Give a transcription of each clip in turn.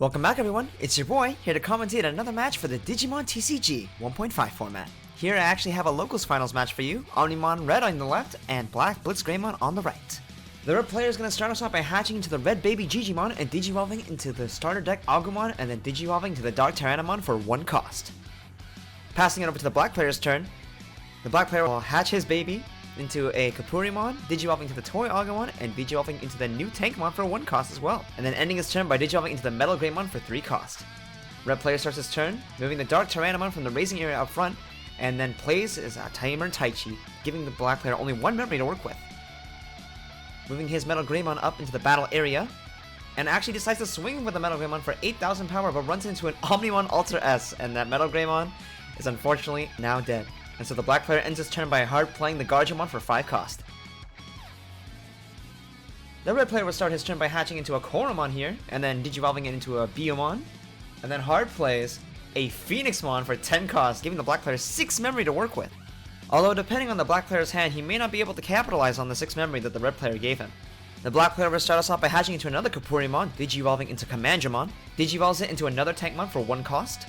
Welcome back everyone, it's your boy, here to commentate another match for the Digimon TCG 1.5 format. Here I actually have a locals finals match for you, Omnimon red on the left and black Blitzgreymon on the right. The red player is going to start us off by hatching into the red baby Digimon and digivolving into the starter deck Agumon and then digivolving to the dark Tyrannomon for 1 cost. Passing it over to the black player's turn, the black player will hatch his baby into a Kapurimon, digivolving to the toy Agumon, and digivolving into the new Tankmon for 1 cost as well, and then ending his turn by digivolving into the Metal Greymon for 3 cost. Red player starts his turn, moving the dark Tyrannomon from the raising area up front, and then plays as a Timer and Taichi, giving the black player only 1 memory to work with. Moving his Metal Greymon up into the battle area, and actually decides to swing with the Metal Greymon for 8,000 power, but runs into an Omnimon Ultra S, and that Metal Greymon is unfortunately now dead. And so the black player ends his turn by hard playing the Guardiamon for 5 cost. The red player will start his turn by hatching into a Koromon here, and then digivolving it into a Biyomon, and then hard plays a Phoenixmon for 10 cost, giving the black player 6 memory to work with. Although depending on the black player's hand, he may not be able to capitalize on the 6 memory that the red player gave him. The black player will start us off by hatching into another Kapurimon, digivolving into Commandramon, digivolves it into another Tankmon for 1 cost,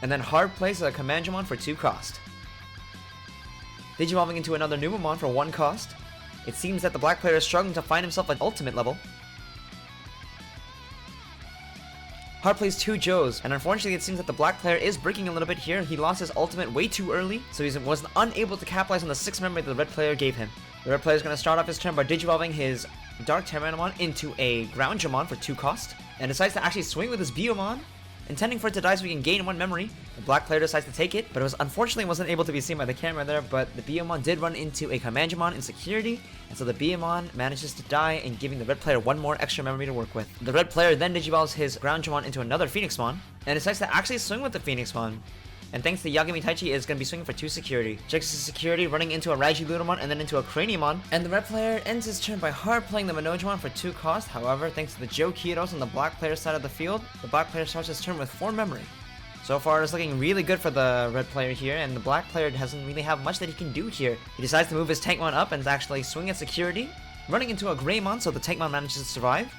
and then hard plays a Commandramon for 2 cost. Digivolving into another Numamon for 1 cost. It seems that the black player is struggling to find himself at ultimate level. Hard plays 2 Joes, and unfortunately it seems that the black player is breaking a little bit here. He lost his ultimate way too early, so he was unable to capitalize on the 6 memory that the red player gave him. The red player is going to start off his turn by digivolving his Dark Tyrannomon into a Groundramon for 2 cost, and decides to actually swing with his Biyomon, intending for it to die so we can gain 1 memory. The black player decides to take it, but it was unfortunately wasn't able to be seen by the camera there, but the Biyomon did run into a Commandramon in security, and so the Biyomon manages to die and giving the red player 1 more extra memory to work with. The red player then digivolves his Groundramon into another Phoenixmon, and decides to actually swing with the Phoenixmon. And thanks to Yagami Taichi, is going to be swinging for 2 security. Checks his security, running into a Raiji Ludamon and then into a Craniumon. And the red player ends his turn by hard playing the Monojamon for 2 cost. However, thanks to the Joe Kiros on the black player's side of the field, the black player starts his turn with 4 memory. So far, it's looking really good for the red player here, and the black player doesn't really have much that he can do here. He decides to move his Tankmon up and actually swing at security, running into a Greymon so the Tankmon manages to survive.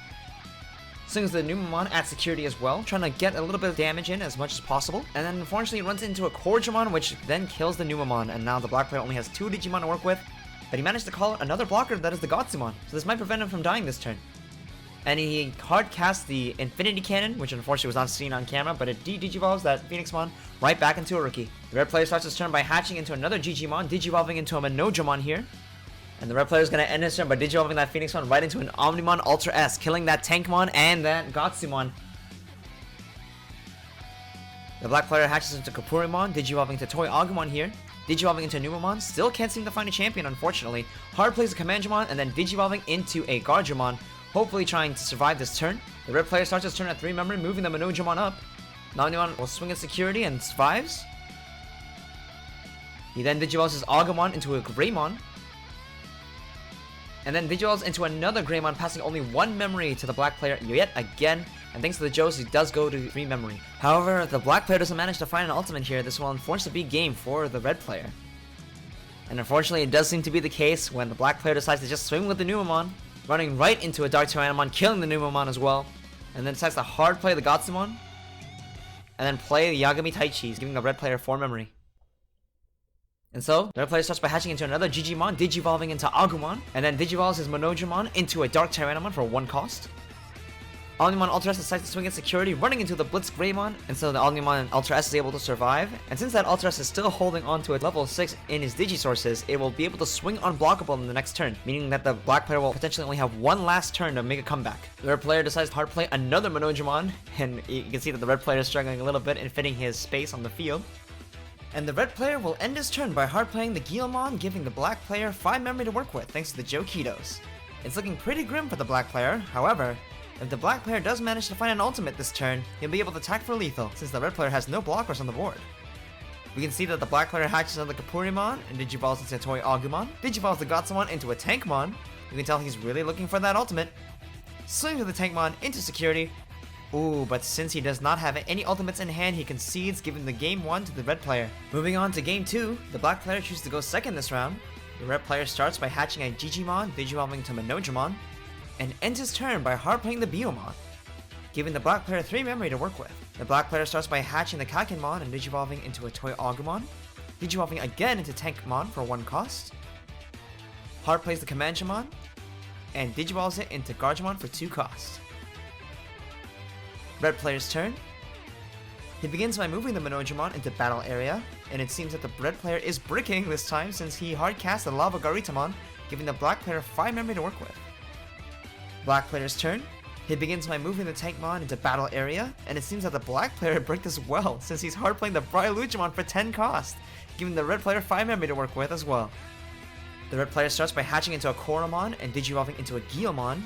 Swings the Numamon at security as well, trying to get a little bit of damage in as much as possible. And then unfortunately runs into a Corjamon, which then kills the Numamon, and now the black player only has 2 Digimon to work with. But he managed to call out another blocker, that is the Gotsumon, so this might prevent him from dying this turn. And he hard casts the Infinity Cannon, which unfortunately was not seen on camera, but it digivolves that Phoenixmon right back into a rookie. The red player starts his turn by hatching into another Digimon, digivolving into a Monojamon here. And the red player is going to end his turn by digivolving that Phoenixmon right into an Omnimon Ultra S, killing that Tankmon and that Gotsumon. The black player hatches into Kapurimon, digivolving to Toy Agumon here. Digivolving into Numamon, still can't seem to find a champion unfortunately. Hard plays a Commandramon and then digivolving into a Guardiamon, hopefully trying to survive this turn. The red player starts his turn at 3 memory, moving the Monojamon up. Omnimon will swing at security and survives. He then digivolves his Agumon into a Greymon, and then digivolves into another Greymon, passing only 1 memory to the black player yet again, and thanks to the Joes, he does go to 3 memory. However, if the black player doesn't manage to find an ultimate here, this will unfortunately be game for the red player. And unfortunately, it does seem to be the case when the black player decides to just swing with the Numamon, running right into a Dark Tyrannomon, killing the Numamon as well, and then decides to hard play the Gotsumon, and then play the Yagami Taichis, giving the red player 4 memory. And so, the red player starts by hatching into another Digimon, digivolving into Agumon, and then digivolves his Monojamon into a Dark Tyrannomon for 1 cost. Omnimon Ultra S decides to swing at security, running into the Blitzgreymon, and so the Omnimon Ultra S is able to survive. And since that Ultra S is still holding on to a level 6 in his Digisources, it will be able to swing unblockable in the next turn, meaning that the black player will potentially only have 1 last turn to make a comeback. The red player decides to hard play another Monojamon, and you can see that the red player is struggling a little bit in fitting his space on the field. And the red player will end his turn by hard playing the Guilmon, giving the black player 5 memory to work with thanks to the Joe Kitos. It's looking pretty grim for the black player, however, if the black player does manage to find an ultimate this turn, he'll be able to attack for lethal, since the red player has no blockers on the board. We can see that the black player hatches another Kapurimon, and digivolves into a Toy Agumon, digivolves the Gotsumon into a Tankmon. You can tell he's really looking for that ultimate. Swings with the Tankmon into security. Ooh, but since he does not have any ultimates in hand, he concedes, giving the game 1 to the red player. Moving on to game 2, the black player chooses to go second this round. The red player starts by hatching a Digimon, digivolving to Monojamon. and ends his turn by hard playing the Biyomon, giving the black player 3 memory to work with. The black player starts by hatching the Kakenmon and digivolving into a Toy Agumon, digivolving again into Tankmon for 1 cost, hard plays the Comanchemon, and digivolves it into Gargemon for 2 cost. Red player's turn. He begins by moving the Monojamon into battle area, and it seems that the red player is bricking this time since he hard cast the Lava Garitamon, giving the black player 5 memory to work with. Black player's turn. He begins by moving the Tankmon into battle area, and it seems that the black player bricked as well since he's hard playing the Bryalujamon for 10 cost, giving the red player 5 memory to work with as well. The red player starts by hatching into a Koromon and digivolving into a Guilmon,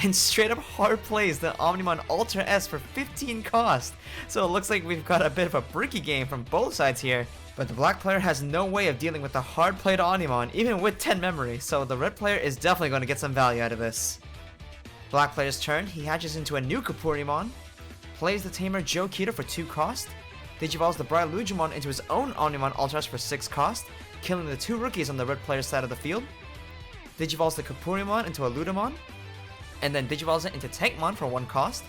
and straight up hard plays the Omnimon Ultra S for 15 cost. So it looks like we've got a bit of a bricky game from both sides here, but the black player has no way of dealing with the hard played Omnimon even with 10 memory, so the red player is definitely going to get some value out of this. Black player's turn. He hatches into a new Kapurimon, plays the tamer Jokita for 2 cost, digivolves the Bryalujamon into his own Omnimon Ultra S for 6 cost, killing the 2 rookies on the red player's side of the field, digivolves the Kapurimon into a Ludamon, and then digivolves it into Tankmon for 1 cost,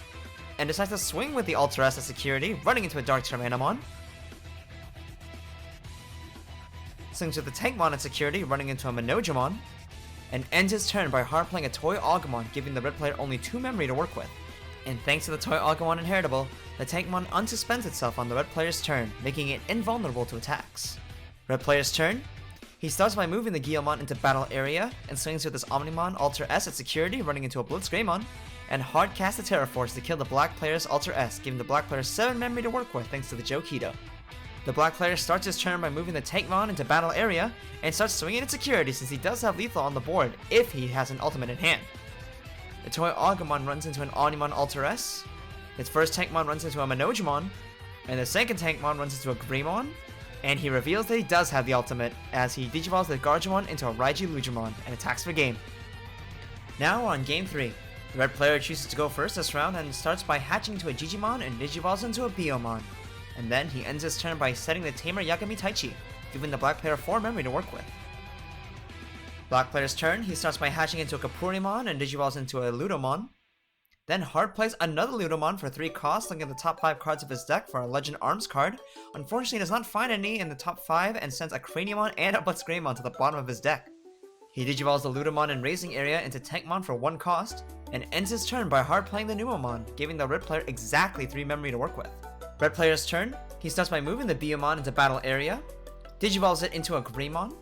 and decides to swing with the Ultra S as security, running into a Dark Tyrannomon, swings with the Tankmon in security, running into a Monojamon, and ends his turn by hard playing a Toy Agumon, giving the red player only 2 memory to work with. And thanks to the Toy Agumon inheritable, the Tankmon unsuspends itself on the red player's turn, making it invulnerable to attacks. Red player's turn. He starts by moving the Guilmon into battle area, and swings with his Omnimon Ultra S at security, running into a Blitzgreymon, and hard cast the Terraforce to kill the black player's Ultra S, giving the black player 7 memory to work with thanks to the Jokita. The black player starts his turn by moving the Tankmon into battle area, and starts swinging in security since he does have lethal on the board if he has an ultimate in hand. The Toy Agumon runs into an Omnimon Ultra S, its first Tankmon runs into a Monojamon, and the second Tankmon runs into a Greymon, and he reveals that he does have the ultimate as he digivolves the Gargemon into a Raijilujamon and attacks for game. Now on game 3. The red player chooses to go first this round and starts by hatching to a Digimon and digivolves into a Biyomon. And then he ends his turn by setting the tamer Yagami Taichi, giving the black player 4 memory to work with. Black player's turn. He starts by hatching into a Kapurimon and digivolves into a Ludamon. Then hard plays another Ludamon for 3 costs, looking at the top 5 cards of his deck for a Legend Arms card. Unfortunately, he does not find any in the top 5 and sends a Craniamon and a Blitzgreymon to the bottom of his deck. He digivolves the Ludamon in Raising Area into Tankmon for 1 cost, and ends his turn by hard playing the Numamon, giving the red player exactly 3 memory to work with. Red player's turn. He starts by moving the Biyomon into battle area, digivolves it into a Greymon,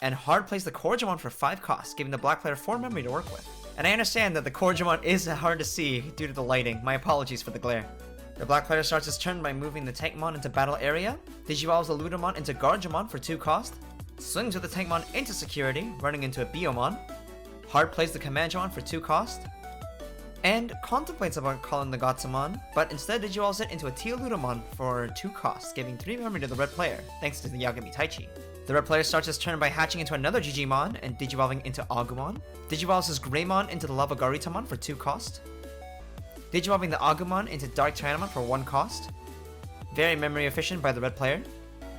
and hard plays the Corjamon for 5 costs, giving the black player 4 memory to work with. And I understand that the Corjamon is hard to see due to the lighting. My apologies for the glare. The black player starts his turn by moving the Tankmon into battle area, digivolves the Ludamon into Gargemon for 2 cost, swings with the Tankmon into security, running into a Biyomon, hard plays the Comanchemon for 2 cost, and contemplates about calling the Gotsumon, but instead digivolves it into a Teoludamon for 2 costs, giving 3 memory to the red player, thanks to the Yagami Taichi. The red player starts his turn by hatching into another Digimon and digivolving into Agumon, digivolves his Greymon into the Lava Garitamon for 2 cost, digivolving the Agumon into Dark Tyrannomon for 1 cost, very memory efficient by the red player,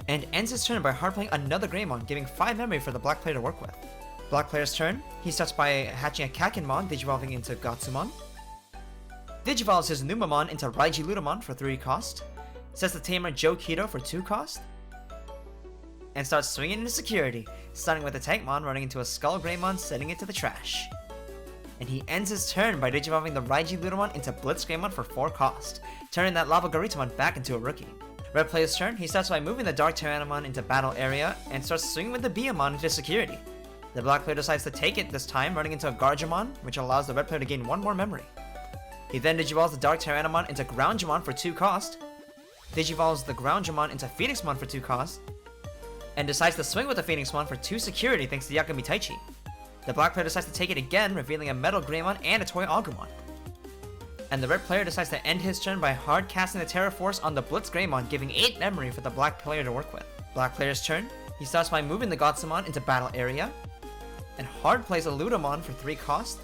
and ends his turn by hard playing another Greymon, giving 5 memory for the black player to work with. Black player's turn. He starts by hatching a Kakenmon, digivolving into Gotsumon, digivolves his Numamon into Raijiludamon for 3 cost, sets the tamer Jokito for 2 cost, and starts swinging into security, starting with the Tankmon running into a Skull Greymon, sending it to the trash. And he ends his turn by digivolving the Raijiludamon into Blitzgreymon for 4 cost, turning that Lava Garitamon back into a rookie. Red player's turn. He starts by moving the Dark Tyrannomon into battle area, and starts swinging with the Biyomon into security. The black player decides to take it this time, running into a Gargemon, which allows the red player to gain 1 more memory. He then digivolves the Dark Tyrannomon into Groundgemon for 2 cost, digivolves the Groundgemon into Phoenixmon for 2 cost, and decides to swing with the Phoenixmon for 2 security thanks to Yagami Taichi. The black player decides to take it again, revealing a Metal Greymon and a Toy Agumon. And the red player decides to end his turn by hard casting the Terraforce on the Blitzgreymon, giving 8 memory for the black player to work with. Black player's turn. He starts by moving the Gotsumon into battle area, and hard plays a Ludamon for 3 cost,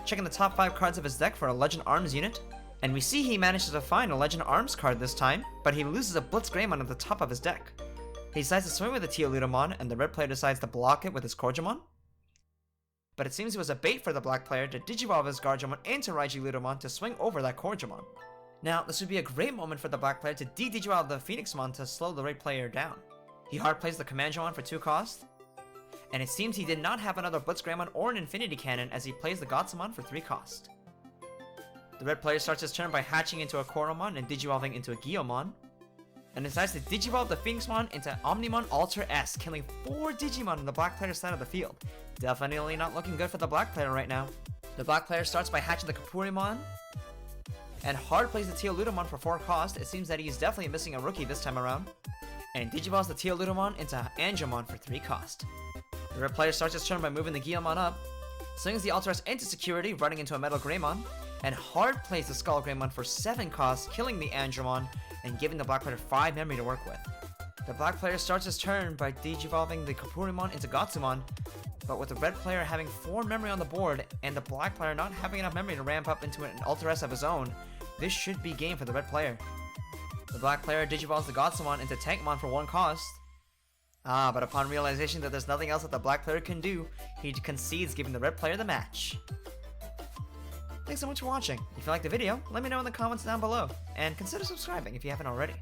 checking the top 5 cards of his deck for a Legend Arms unit, and we see he manages to find a Legend Arms card this time, but he loses a Blitzgreymon at the top of his deck. He decides to swing with the Teoludamon, and the red player decides to block it with his Corjamon. But it seems it was a bait for the black player to digivolve his Guardiamon into Raijigurumon to swing over that Corjamon. Now, this would be a great moment for the black player to de-digivolve the Phoenixmon to slow the red player down. He hard plays the Commandramon for 2 cost, and it seems he did not have another Blitzgreymon or an Infinity Cannon as he plays the Gotsumon for 3 cost. The red player starts his turn by hatching into a Koromon and digivolving into a Guiomon, and decides to digivolve the Phoenixmon into Omnimon Alter S, killing 4 Digimon on the black player's side of the field. Definitely not looking good for the black player right now. The black player starts by hatching the Kapurimon, and hard plays the Teoludamon for 4 cost. It seems that he's definitely missing a rookie this time around, and digivolves the Teoludamon into Angemon for 3 cost. The red player starts his turn by moving the Guiomon up, swings the Alter S into security, running into a Metal Greymon, and hard plays the Skull Greymon for 7 cost, killing the Angemon, and giving the black player 5 memory to work with. The black player starts his turn by digivolving the Kapurimon into Gotsumon, but with the red player having 4 memory on the board, and the black player not having enough memory to ramp up into an Alter S of his own, this should be game for the red player. The black player digivolves the Gotsumon into Tankmon for 1 cost. But upon realization that there's nothing else that the black player can do, he concedes, giving the red player the match. Thanks so much for watching. If you liked the video, let me know in the comments down below, and consider subscribing if you haven't already.